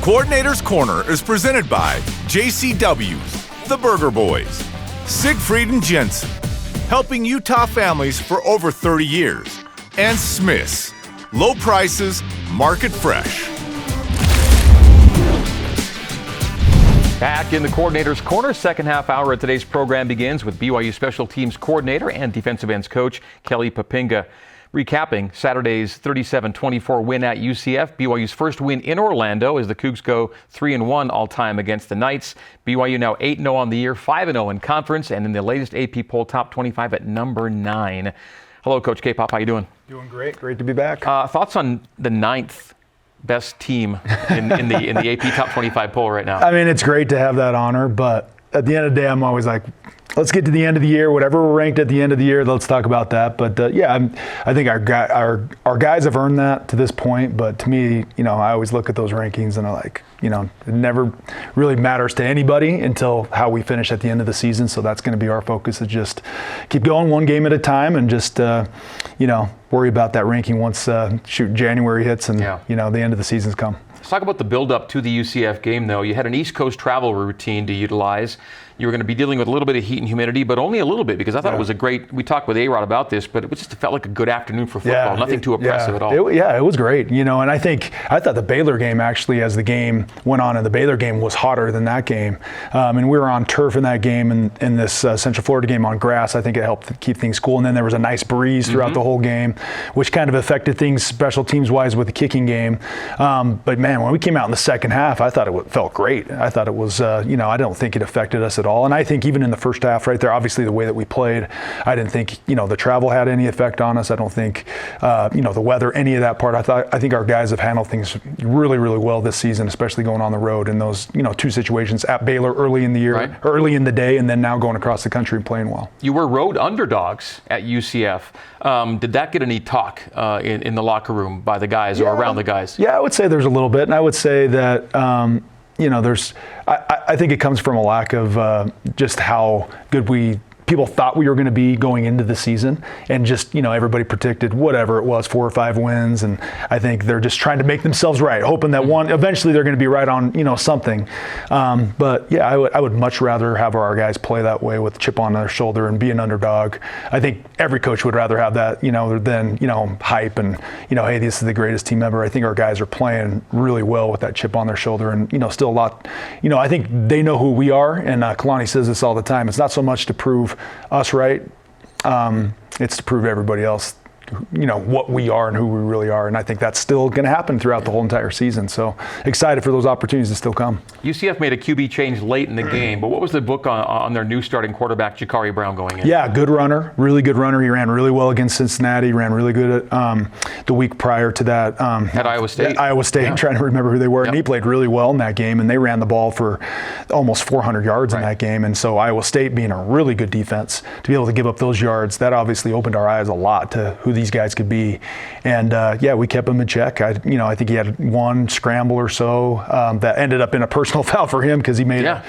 Coordinator's Corner is presented by JCW's, The Burger Boys, Siegfried and Jensen, helping Utah families for over 30 years, and Smith's, low prices, market fresh. Back in the Coordinator's Corner, second half hour of today's program begins with BYU Special Teams Coordinator and Defensive Ends Coach Kelly Poppinga, recapping Saturday's 37-24 win at UCF, BYU's first win in Orlando as the Cougs go 3-1 all-time against the Knights. BYU now 8-0 on the year, 5-0 in conference, and in the latest AP poll top 25 at number 9. Hello, Coach K-Pop. How you doing? Doing great. Great to be back. Thoughts on the 9th best team in the AP top 25 poll right now? I mean, it's great to have that honor, but at the end of the day, I'm always like, let's get to the end of the year. Whatever we're ranked at the end of the year, let's talk about that. But I think our guys have earned that to this point. But to me, I always look at those rankings and I'm like, it never really matters to anybody until how we finish at the end of the season. So that's going to be our focus, is just keep going one game at a time and just worry about that ranking once January hits and the end of the season's come. Let's talk about the build-up to the UCF game, though. You had an East Coast travel routine to utilize. You were going to be dealing with a little bit of heat and humidity, but only a little bit, because I thought it was a great – we talked with A-Rod about this, but it felt like a good afternoon for football. Nothing too oppressive at all. It was great. And I thought the Baylor game, actually, as the game went on, and the Baylor game was hotter than that game. And we were on turf in that game, and in this Central Florida game on grass, I think it helped keep things cool. And then there was a nice breeze throughout the whole game, which kind of affected things special teams-wise with the kicking game. But, man, when we came out in the second half, I thought it felt great. I thought it was, I don't think it affected us at all. And I think even in the first half right there, obviously the way that we played, I didn't think, the travel had any effect on us. I don't think, the weather, any of that part. I think our guys have handled things really, really well this season, especially going on the road in those, two situations at Baylor early in the year, early in the day, and then now going across the country and playing well. You were road underdogs at UCF. Did that get any talk in the locker room by the guys or around the guys? Yeah, I would say there's a little bit, and I would say that I think it comes from a lack of just how good people thought we were going to be going into the season, and just, everybody predicted whatever it was, 4 or 5 wins, and I think they're just trying to make themselves right, hoping that eventually they're going to be right on, something. But yeah, I would much rather have our guys play that way with a chip on their shoulder and be an underdog. I think every coach would rather have that, than, hype and, hey, this is the greatest team ever. I think our guys are playing really well with that chip on their shoulder, and, still a lot, I think they know who we are, and Kalani says this all the time. It's not so much to prove us right, it's to prove everybody else what we are and who we really are, and I think that's still going to happen throughout the whole entire season. So excited for those opportunities to still come. UCF made a QB change late in the game, but what was the book on their new starting quarterback, Jakari Brown, going in? Yeah, good runner, really good runner. He ran really well against Cincinnati. He ran really good at the week prior to that. At Iowa State. I'm trying to remember who they were, and he played really well in that game, and they ran the ball for almost 400 yards in that game, and so Iowa State being a really good defense, to be able to give up those yards, that obviously opened our eyes a lot to who these guys could be. And we kept him in check. I think he had one scramble or so that ended up in a personal foul for him because he made a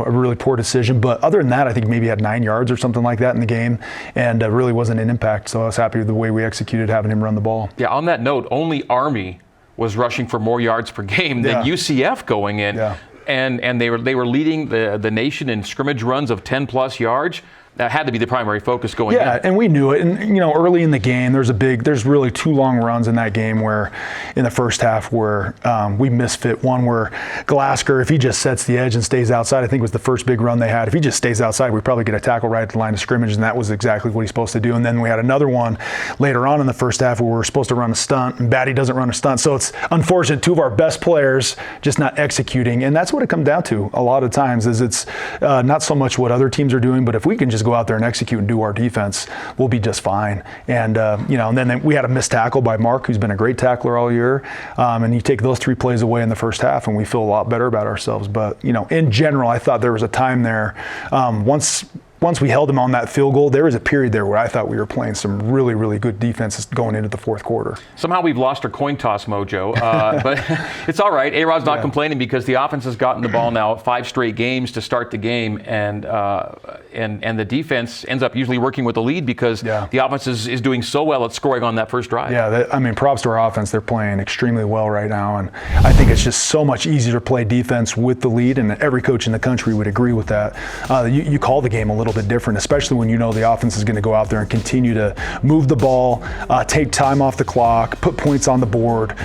really poor decision. But other than that, I think maybe he had 9 yards or something like that in the game, and really wasn't an impact. So I was happy with the way we executed having him run the ball. Yeah, on that note, only Army was rushing for more yards per game than UCF going in. Yeah. And they were leading the nation in scrimmage runs of 10-plus yards. That had to be the primary focus going in. Yeah, and we knew it. And, early in the game, there's really 2 long runs in that game where, in the first half, where we misfit. One where Glasgow, if he just sets the edge and stays outside, I think was the first big run they had. If he just stays outside, we probably get a tackle right at the line of scrimmage, and that was exactly what he's supposed to do. And then we had another one later on in the first half where we were supposed to run a stunt, and Batty doesn't run a stunt. So it's unfortunate, 2 of our best players just not executing. And that's what it comes down to a lot of times, is it's not so much what other teams are doing, but if we can just go out there and execute and do our defense, we'll be just fine. And and then we had a missed tackle by Mark, who's been a great tackler all year. And you take those 3 plays away in the first half, and we feel a lot better about ourselves. But in general, I thought there was a time there once once we held them on that field goal, there was a period there where I thought we were playing some really, really good defenses going into the fourth quarter. Somehow we've lost our coin toss mojo, but it's all right. A-Rod's not complaining because the offense has gotten the ball now 5 straight games to start the game, and the defense ends up usually working with the lead because the offense is doing so well at scoring on that first drive. Yeah, I mean, props to our offense. They're playing extremely well right now, and I think it's just so much easier to play defense with the lead, and every coach in the country would agree with that. You call the game a little bit different, especially when you know the offense is going to go out there and continue to move the ball, take time off the clock, put points on the board.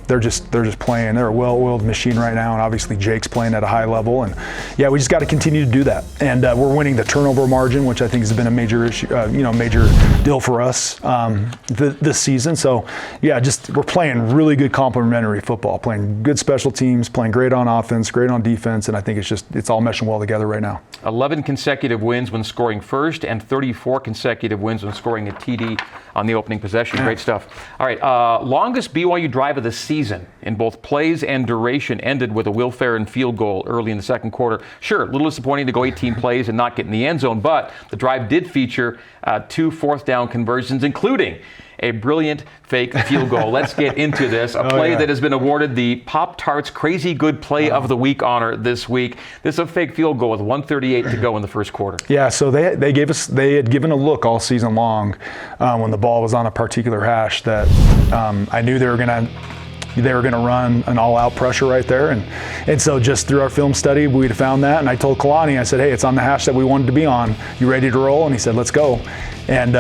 They're just playing. They're a well-oiled machine right now, and obviously Jake's playing at a high level. And yeah, we just got to continue to do that. And we're winning the turnover margin, which I think has been a major issue, major deal for us this season. So yeah, we're playing really good complementary football, playing good special teams, playing great on offense, great on defense, and I think it's all meshing well together right now. 11 consecutive wins when scoring first, and 34 consecutive wins when scoring a TD on the opening possession. Great stuff. All right, longest BYU drive of the season in both plays and duration ended with a Will Ferrin field goal early in the second quarter. Sure, a little disappointing to go 18 plays and not get in the end zone, but the drive did feature 2 fourth down conversions, including a brilliant fake field goal. Let's get into this. A play that has been awarded the Pop-Tarts Crazy Good Play of the Week honor this week. This is a fake field goal with 1:38 to go in the first quarter. Yeah, so they had given a look all season long when the ball was on a particular hash that I knew they were going to run an all-out pressure right there. And so just through our film study, we'd found that. And I told Kalani, I said, hey, it's on the hash that we wanted to be on. You ready to roll? And he said, let's go. And,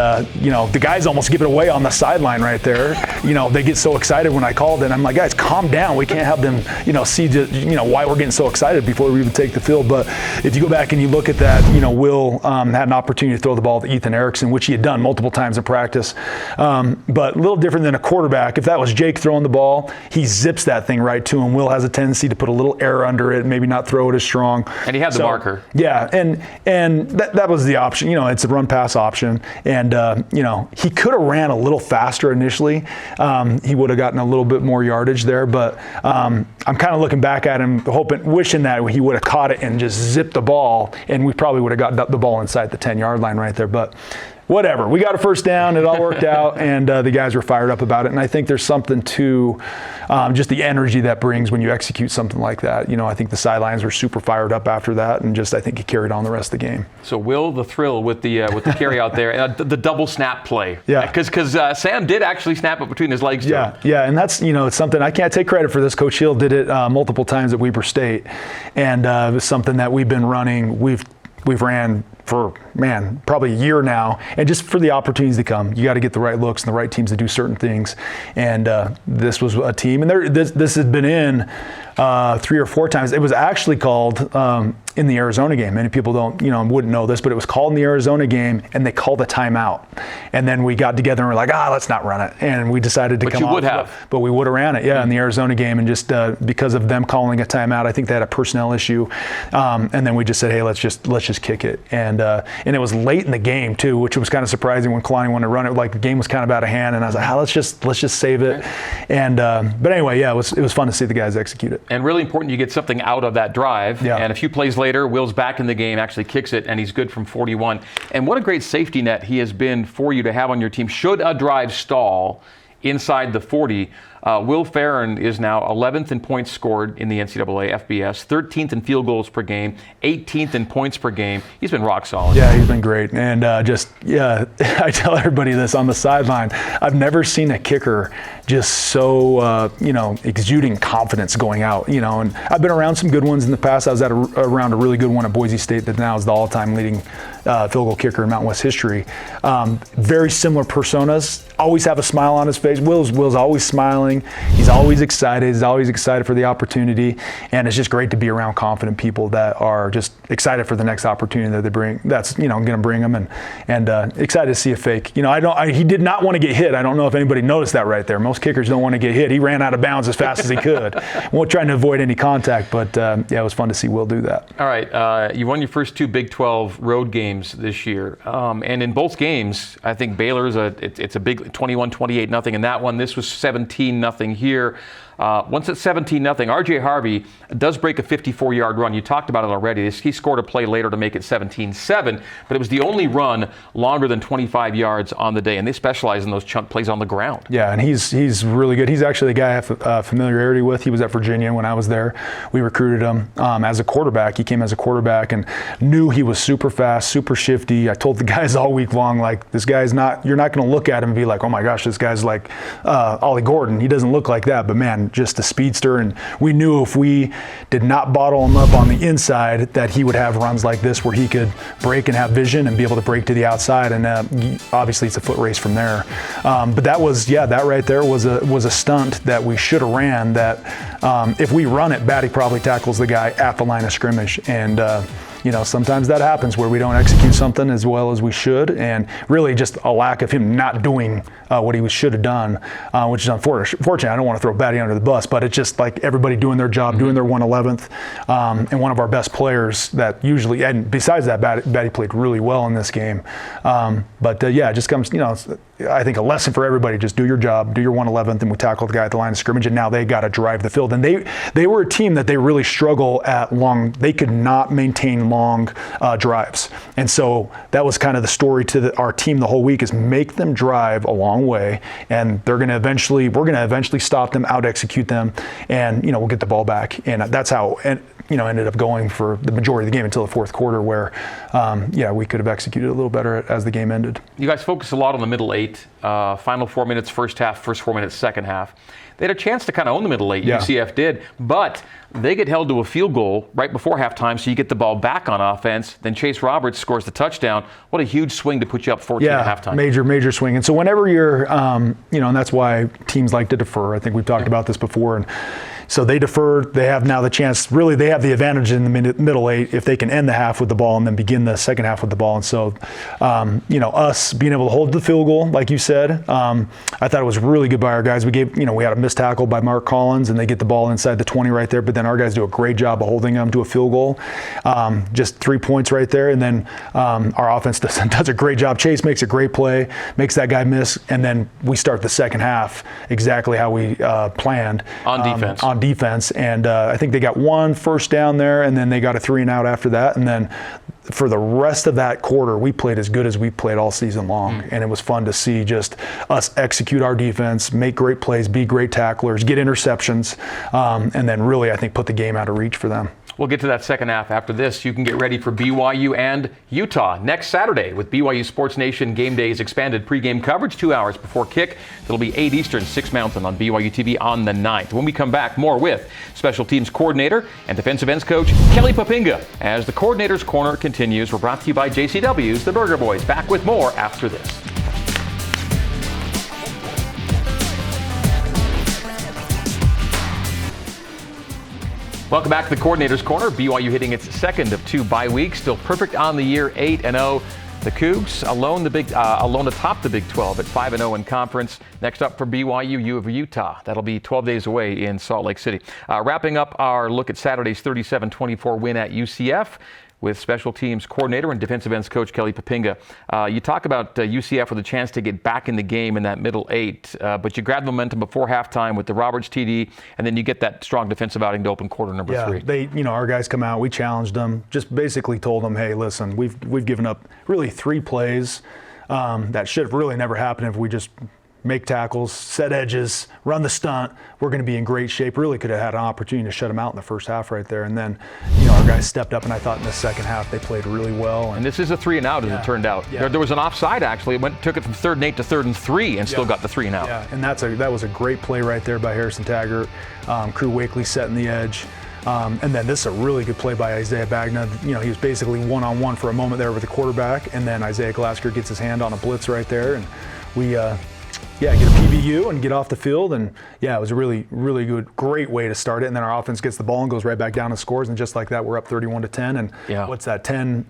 the guys almost give it away on the sideline right there. They get so excited when I called it. I'm like, guys, calm down. We can't have them, see, why we're getting so excited before we even take the field. But if you go back and you look at that, Will had an opportunity to throw the ball to Ethan Erickson, which he had done multiple times in practice. But a little different than a quarterback. If that was Jake throwing the ball, he zips that thing right to him. Will has a tendency to put a little air under it, maybe not throw it as strong. And he had the marker. Yeah, and that was the option. It's a run-pass option. And, he could have ran a little faster initially. He would have gotten a little bit more yardage there. But I'm kind of looking back at him, wishing that he would have caught it and just zipped the ball. And we probably would have got the ball inside the 10-yard line right there. But whatever. We got a first down. It all worked out, and the guys were fired up about it. And I think there's something to just the energy that brings when you execute something like that. I think the sidelines were super fired up after that, and I think it carried on the rest of the game. So Will, the thrill with the carry out there, and the double snap play. Yeah. Because Sam did actually snap it between his legs. Yeah, and that's it's something I can't take credit for this. Coach Hill did it multiple times at Weber State, and it was something that we've been running. We've ran for, probably a year now. And just for the opportunities to come, you got to get the right looks and the right teams to do certain things. And this was a team, and this had been in 3 or 4 times. It was actually called in the Arizona game. Many people wouldn't know this, but it was called in the Arizona game, and they called a timeout. And then we got together and we're like, let's not run it. And we decided to come off. But we would have ran it, in the Arizona game. And just because of them calling a timeout, I think they had a personnel issue. And then we just said, hey, let's just kick it. And it was late in the game too, which was kind of surprising when Kalani wanted to run it. Like the game was kind of out of hand, and I was like, let's just save it. And but anyway, it was fun to see the guys execute it. And really important you get something out of that drive. Yeah. And a few plays later, Will's back in the game, actually kicks it, and he's good from 41. And what a great safety net he has been for you to have on your team. Should a drive stall inside the 40, Will Ferrin is now 11th in points scored in the NCAA FBS, 13th in field goals per game, 18th in points per game. He's been rock solid. Yeah, he's been great. And I tell everybody this on the sideline. I've never seen a kicker just so, exuding confidence going out, And I've been around some good ones in the past. I was around a really good one at Boise State that now is the all-time leading field goal kicker in Mountain West history. Very similar personas. Always have a smile on his face. Will's always smiling. He's always excited. He's always excited for the opportunity, and it's just great to be around confident people that are just excited for the next opportunity that they bring. That's going to bring them, and excited to see a fake. He did not want to get hit. I don't know if anybody noticed that right there. most kickers don't want to get hit. He ran out of bounds as fast as he could. We're trying to avoid any contact, but yeah, it was fun to see Will do that. All right, you won your first 2 Big 12 road games this year, and in both games, I think Baylor's it's a big 21-28 nothing in that one. This was 17 nothing here. Once it's 17-0, R.J. Harvey does break a 54-yard run. You talked about it already. He scored a play later to make it 17-7, but it was the only run longer than 25 yards on the day, and they specialize in those chunk plays on the ground. Yeah, and he's really good. He's actually the guy I have familiarity with. He was at Virginia when I was there. We recruited him as a quarterback. He came as a quarterback and knew he was super fast, super shifty. I told the guys all week long, like, this guy's not, you're not going to look at him and be like, oh my gosh, this guy's like Ollie Gordon. He doesn't look like that, but man, just a speedster, and we knew if we did not bottle him up on the inside that he would have runs like this where he could break and have vision and be able to break to the outside, and obviously it's a foot race from there. But that was, yeah, that right there was a stunt that we should have ran, that if we run it, Batty probably tackles the guy at the line of scrimmage, and sometimes that happens where we don't execute something as well as we should, and really just a lack of him not doing what he should have done, which is unfortunate. I don't want to throw Batty under the bus, but it's just like everybody doing their job, doing their 111th, and one of our best players that usually, and besides that, Batty played really well in this game. Yeah, it just comes, I think a lesson for everybody: just do your job, do your 111th, and we tackle the guy at the line of scrimmage, and now they got to drive the field. And they were a team that they really struggle at long. They could not maintain long drives, and so that was kind of the story to our team the whole week: is make them drive a long way, and we're going to eventually stop them, out execute them, and we'll get the ball back. And that's how ended up going for the majority of the game until the fourth quarter, where we could have executed a little better as the game ended. You guys focus a lot on the middle 8, final 4 minutes first half, first 4 minutes second half. They had a chance to kind of own the middle 8, UCF did, but they get held to a field goal right before halftime, so you get the ball back on offense. Then Chase Roberts scores the touchdown. What a huge swing to put you up 14 at halftime. Major swing. And so whenever you're, and that's why teams like to defer. I think we've talked about this before. And so they defer. They have now the chance. Really, they have the advantage in the middle 8 if they can end the half with the ball and then begin the second half with the ball. And so, us being able to hold the field goal, like you said, I thought it was really good by our guys. We had a missed tackle by Mark Collins, and they get the ball inside the 20 right there. But then our guys do a great job of holding them to a field goal. Just 3 points right there. And then our offense does a great job. Chase makes a great play, makes that guy miss, and then we start the second half exactly how we planned. On defense. And I think they got 1 first down there, and then they got a 3-and-out after that. And then for the rest of that quarter, we played as good as we played all season long. And it was fun to see just us execute our defense, make great plays, be great tacklers, get interceptions, and then really, I think, put the game out of reach for them. We'll get to that second half after this. You can get ready for BYU and Utah next Saturday with BYU Sports Nation Game Day's expanded pregame coverage 2 hours before kick. It'll be 8 Eastern, 6 Mountain on BYUtv on the 9th. When we come back, more with Special Teams Coordinator and Defensive Ends Coach Kelly Poppinga. As the Coordinator's Corner continues, we're brought to you by JCW's The Burger Boys. Back with more after this. Welcome back to the Coordinator's Corner. BYU hitting its second of 2 bye weeks, still perfect on the year, 8-0. The Cougs alone atop the Big 12 at 5-0 in conference. Next up for BYU, U of Utah. That'll be 12 days away in Salt Lake City. Wrapping up our look at Saturday's 37-24 win at UCF with Special Teams Coordinator and Defensive Ends Coach Kelly Poppinga. You talk about UCF with a chance to get back in the game in that middle 8, but you grab momentum before halftime with the Roberts TD, and then you get that strong defensive outing to open quarter number 3. Yeah, our guys come out, we challenged them, just basically told them, hey, listen, we've given up really 3 plays that should have really never happened if we just make tackles, set edges, run the stunt. We're going to be in great shape. Really could have had an opportunity to shut them out in the first half right there. And then, our guys stepped up, and I thought in the second half they played really well. And this is a 3-and-out as it turned out. Yeah. There was an offside, actually. It took it from 3rd and 8 to 3rd and 3 and still got the 3-and-out. Yeah, and that was a great play right there by Harrison Taggart. Crew Wakely setting the edge. And then this is a really good play by Isaiah Bagna. He was basically one-on-one for a moment there with the quarterback, and then Isaiah Glasker gets his hand on a blitz right there, and we get a PBU and get off the field. And it was a really, really good, great way to start it. And then our offense gets the ball and goes right back down and scores. And just like that, we're up 31-10. And what's that, 10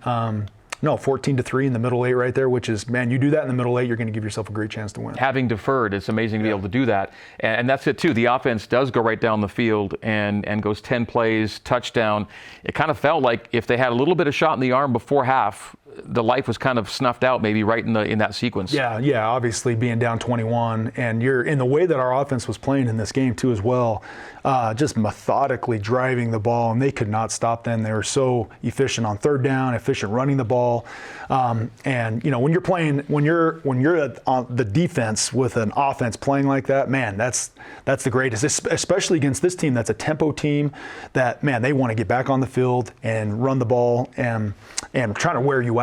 No, 14-3 in the middle 8 right there, which is, man, you do that in the middle 8, you're going to give yourself a great chance to win. Having deferred, it's amazing to be able to do that. And that's it, too. The offense does go right down the field and goes 10 plays, touchdown. It kind of felt like if they had a little bit of shot in the arm before half, the life was kind of snuffed out maybe right in that sequence. Yeah, obviously being down 21, and you're in the way that our offense was playing in this game too as well, just methodically driving the ball, and they could not stop them. They were so efficient on third down, efficient running the ball, and when you're playing, when you're on the defense with an offense playing like that, man, that's the greatest, especially against this team that's a tempo team that, man, they want to get back on the field and run the ball and trying to wear you out.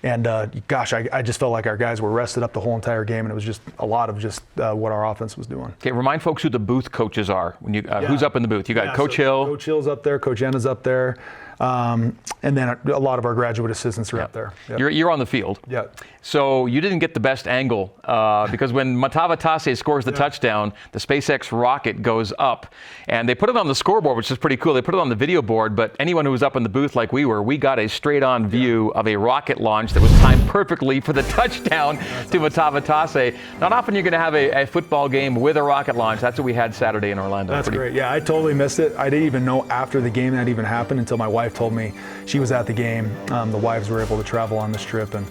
And gosh, I just felt like our guys were rested up the whole entire game, and it was just a lot of just what our offense was doing. Okay, remind folks who the booth coaches are. Who's up in the booth? You got Coach Hill. Coach Hill's up there. Coach Enna's up there. And then a lot of our graduate assistants are up there. Yep. You're on the field. Yeah. So you didn't get the best angle because when Matavatase scores the touchdown, the SpaceX rocket goes up. And they put it on the scoreboard, which is pretty cool. They put it on the video board, but anyone who was up in the booth like we got a straight-on view of a rocket launch that was timed perfectly for the touchdown to Matavatase. Not often you're going to have a football game with a rocket launch. That's what we had Saturday in Orlando. That's great. Yeah, I totally missed it. I didn't even know after the game that even happened until my wife told me she was at the game. The wives were able to travel on this trip, and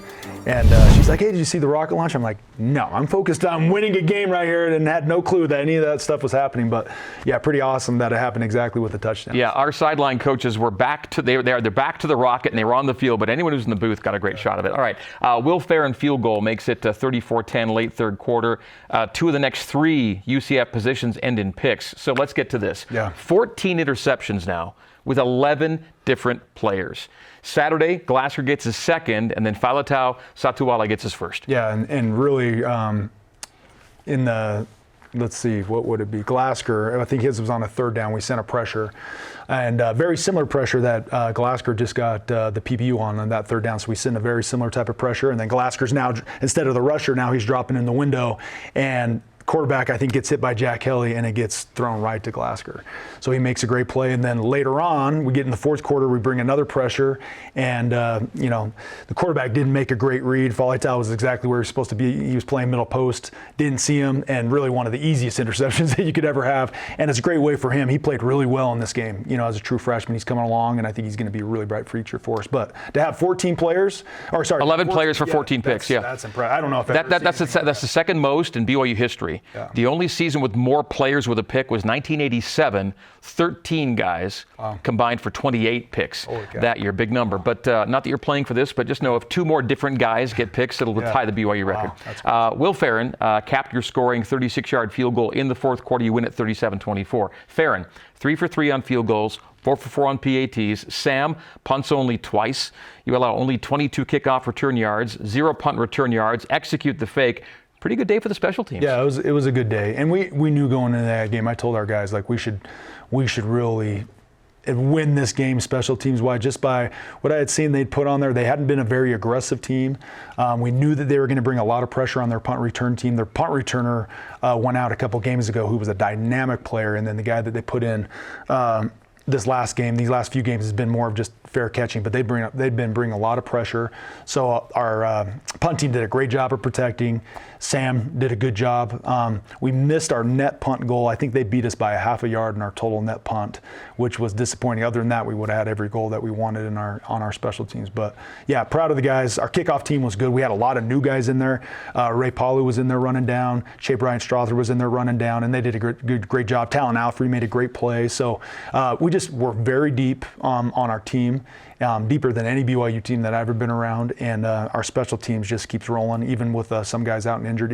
she's like, "Hey, did you see the rocket launch?" I'm like, "No, I'm focused on winning a game right here," and had no clue that any of that stuff was happening. But yeah, pretty awesome that it happened exactly with the touchdown. Yeah, our sideline coaches were back to they're back to the rocket, and they were on the field. But anyone who's in the booth got a great shot of it. All right, Will Ferrin field goal makes it 34-10 late third quarter. 2 of the next 3 UCF positions end in picks. So let's get to this. Yeah. 14 interceptions now, with 11 different players. Saturday, Glasser gets his second, and then Faletau Satuala gets his first. Yeah, and really in the, let's see, what would it be? Glasser, I think his was on a third down. We sent a pressure, and very similar pressure that Glasser just got the PBU on that third down. So we sent a very similar type of pressure, and then Glasser's now, instead of the rusher, now he's dropping in the window, and quarterback, I think, gets hit by Jack Kelly, and it gets thrown right to Glasser. So he makes a great play, and then later on, we get in the fourth quarter, we bring another pressure, and the quarterback didn't make a great read. Faletau was exactly where he was supposed to be. He was playing middle post, didn't see him, and really one of the easiest interceptions that you could ever have. And it's a great way for him. He played really well in this game. As a true freshman, he's coming along, and I think he's going to be a really bright future for us. But to have 11 players for 14 picks. That's impressive. I don't know if that's the second most in BYU history. Yeah. The only season with more players with a pick was 1987. 13 guys combined for 28 picks that year. Big number. But not that you're playing for this, but just know if 2 more different guys get picks, it'll tie the BYU record. Will Ferrin capped your scoring 36-yard field goal in the fourth quarter. You win at 37-24. Ferrin, 3 for 3 on field goals, 4 for 4 on PATs. Sam punts only twice. You allow only 22 kickoff return yards, 0 punt return yards, execute the fake. Pretty good day for the special teams. Yeah, it was a good day, and we knew going into that game. I told our guys, like, we should really win this game special teams wise, just by what I had seen they'd put on there. They hadn't been a very aggressive team. We knew that they were going to bring a lot of pressure on their punt return team. Their punt returner went out a couple games ago, who was a dynamic player, and then the guy that they put in these last few games has been more of just fair catching, but they've been bringing a lot of pressure. So our punt team did a great job of protecting. Sam did a good job. We missed our net punt goal. I think they beat us by a half a yard in our total net punt, which was disappointing. Other than that, we would have had every goal that we wanted on our special teams. But yeah, proud of the guys. Our kickoff team was good. We had a lot of new guys in there. Ray Paulu was in there running down. Shea Bryant Strother was in there running down, and they did a great job. Talon Alfrey made a great play. So we just were very deep on our team. Deeper than any BYU team that I've ever been around, and our special teams just keeps rolling, even with some guys out and injured.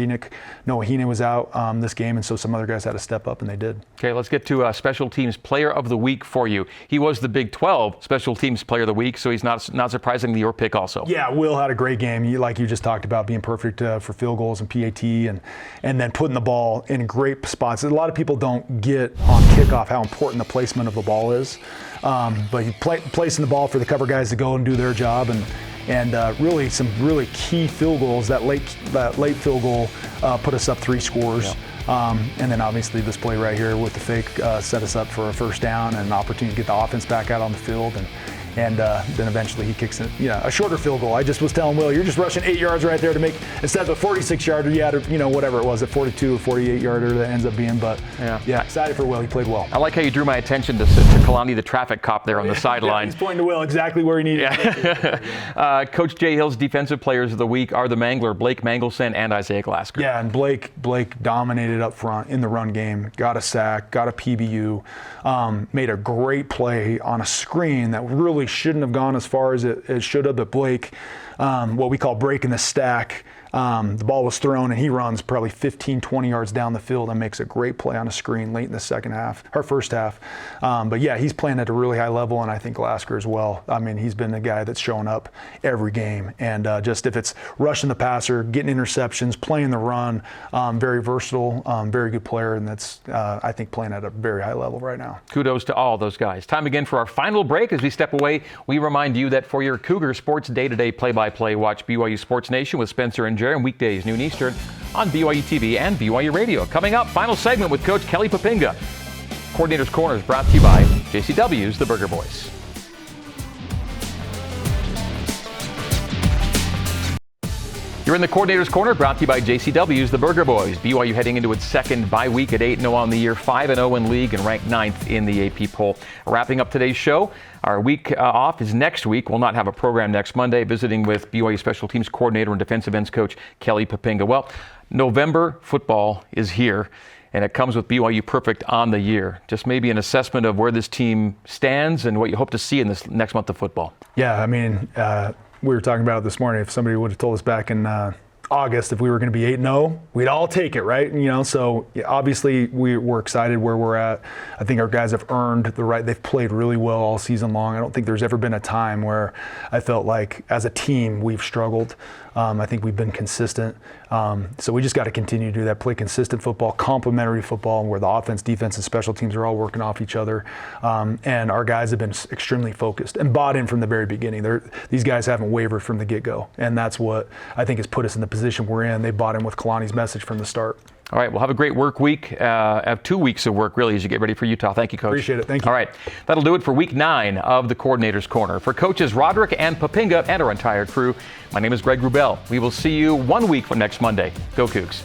Noah Hine was out this game, and so some other guys had to step up, and they did. Okay, let's get to special teams player of the week for you. He was the Big 12 special teams player of the week, so he's not surprisingly your pick also. Yeah, Will had a great game, like you just talked about, being perfect for field goals and PAT, and then putting the ball in great spots. A lot of people don't get on kickoff how important the placement of the ball is. But you placing the ball for the cover guys to go and do their job, and really some really key field goals. That late field goal put us up 3 scores. Yeah. And then obviously this play right here with the fake set us up for a first down and an opportunity to get the offense back out on the field. And then eventually he kicks a shorter field goal. I just was telling Will, you're just rushing 8 yards right there to make, instead of a 46-yarder, you had, whatever it was, a 42 or 48-yarder that ends up being. But yeah, excited for Will. He played well. I like how you drew my attention to Kalani, the traffic cop there on the sideline. He's pointing to Will exactly where he needed it. Coach Jay Hill's defensive players of the week are the Mangler, Blake Mangelson and Isaiah Glasker. Yeah, and Blake dominated up front in the run game, got a sack, got a PBU, made a great play on a screen that really shouldn't have gone as far as it should have, but Blake, what we call breaking the stack, the ball was thrown and he runs probably 15, 20 yards down the field and makes a great play on a screen late in the first half. But yeah, he's playing at a really high level, and I think Glasker as well. I mean, he's been the guy that's showing up every game. And just if it's rushing the passer, getting interceptions, playing the run, very versatile, very good player, and that's, I think, playing at a very high level right now. Kudos to all those guys. Time again for our final break. As we step away, we remind you that for your Cougar Sports day-to-day play-by-play, watch BYU Sports Nation with Spencer and Jerry on weekdays, noon Eastern, on BYUtv and BYU Radio. Coming up, final segment with Coach Kelly Poppinga. Coordinator's Corner is brought to you by JCW's The Burger Boys. You're in the Coordinator's Corner, brought to you by JCW's The Burger Boys. BYU heading into its second bye week at 8-0 on the year, 5-0 in league, and ranked 9th in the AP poll. Wrapping up today's show, our week off is next week. We'll not have a program next Monday, visiting with BYU Special Teams Coordinator and Defensive Ends Coach Kelly Poppinga. Well, November football is here, and it comes with BYU Perfect on the year. Just maybe an assessment of where this team stands and what you hope to see in this next month of football. Yeah, I mean, we were talking about it this morning. If somebody would have told us back in August if we were going to be 8-0, we'd all take it, right? So obviously we're excited where we're at. I think our guys have earned the right. They've played really well all season long. I don't think there's ever been a time where I felt like as a team we've struggled. I think we've been consistent. So we just got to continue to do that, play consistent football, complementary football, where the offense, defense, and special teams are all working off each other. And our guys have been extremely focused and bought in from the very beginning. These guys haven't wavered from the get-go. And that's what I think has put us in the position we're in. They bought in with Kalani's message from the start. All right, well, have a great work week. Have 2 weeks of work, really, as you get ready for Utah. Thank you, Coach. Appreciate it. Thank you. All right, that'll do it for Week 9 of the Coordinator's Corner. For Coaches Roderick and Poppinga and our entire crew, my name is Greg Wrubell. We will see you 1 week from next Monday. Go Cougs.